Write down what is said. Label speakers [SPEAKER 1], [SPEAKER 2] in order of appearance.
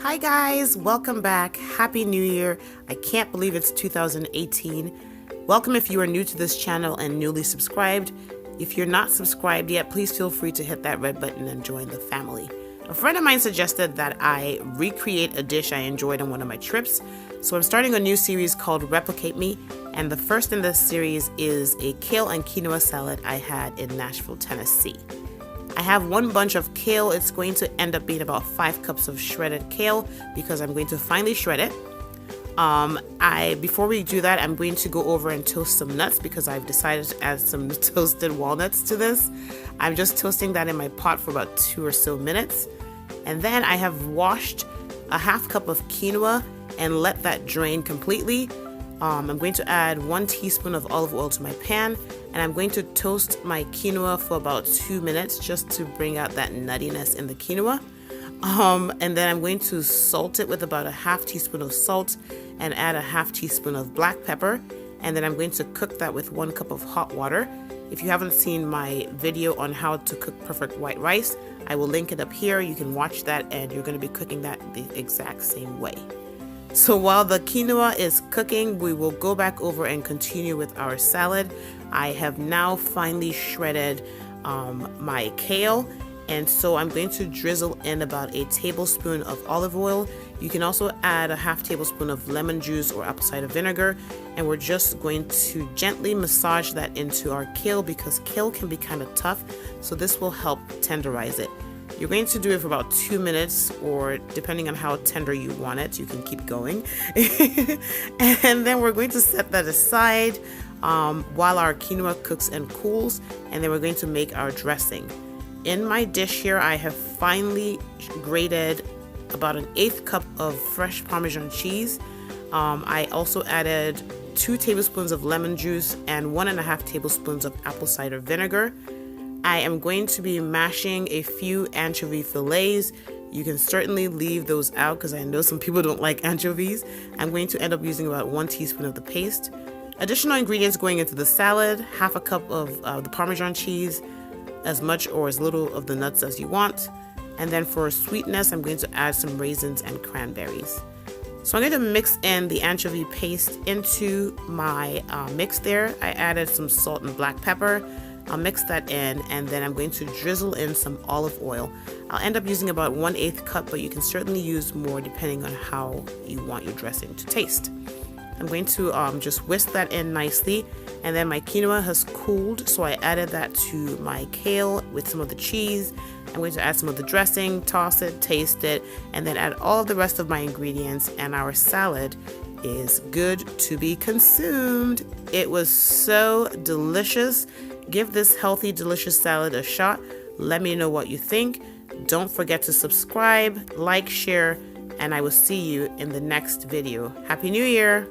[SPEAKER 1] Hi guys, welcome back. Happy New Year. I can't believe it's 2018. Welcome if you are new to this channel and newly subscribed. If you're not subscribed yet, please feel free to hit that red button and join the family. A friend of mine suggested that I recreate a dish I enjoyed on one of my trips, so I'm starting a new series called Replicate Me, and the first in this series is a kale and quinoa salad I had in Nashville, Tennessee. I have one bunch of kale. It's going to end up being about 5 cups of shredded kale because I'm going to finely shred it. Before we do that, I'm going to go over and toast some nuts because I've decided to add some toasted walnuts to this. I'm just toasting that in my pot for about 2 or so minutes. And then I have washed a half cup of quinoa and let that drain completely. I'm going to add 1 teaspoon of olive oil to my pan, and I'm going to toast my quinoa for about 2 minutes just to bring out that nuttiness in the quinoa. And then I'm going to salt it with about a half teaspoon of salt and add a half teaspoon of black pepper. And then I'm going to cook that with 1 cup of hot water. If you haven't seen my video on how to cook perfect white rice, I will link it up here. You can watch that, and you're going to be cooking that the exact same way. So while the quinoa is cooking, we will go back over and continue with our salad. I have now finely shredded my kale, and so I'm going to drizzle in about a tablespoon of olive oil. You can also add a half tablespoon of lemon juice or apple cider vinegar, and we're just going to gently massage that into our kale because kale can be kind of tough, so this will help tenderize it. You're going to do it for about 2 minutes, or depending on how tender you want it, you can keep going. And then we're going to set that aside while our quinoa cooks and cools, and then we're going to make our dressing. In my dish here, I have finely grated about an 1/8 cup of fresh Parmesan cheese. I also added 2 tablespoons of lemon juice and 1.5 tablespoons of apple cider vinegar. I am going to be mashing a few anchovy fillets. You can certainly leave those out because I know some people don't like anchovies. I'm going to end up using about 1 teaspoon of the paste. Additional ingredients going into the salad: half a cup of the Parmesan cheese, as much or as little of the nuts as you want. And then for sweetness, I'm going to add some raisins and cranberries. So I'm going to mix in the anchovy paste into my mix there. I added some salt and black pepper. I'll mix that in, and then I'm going to drizzle in some olive oil. I'll end up using about 1/8 cup, but you can certainly use more depending on how you want your dressing to taste. I'm going to just whisk that in nicely, and then my quinoa has cooled, so I added that to my kale with some of the cheese. I'm going to add some of the dressing, toss it, taste it, and then add all of the rest of my ingredients, and our salad is good to be consumed. It was so delicious. Give this healthy, delicious salad a shot. Let me know what you think. Don't forget to subscribe, like, share, and I will see you in the next video. Happy New Year!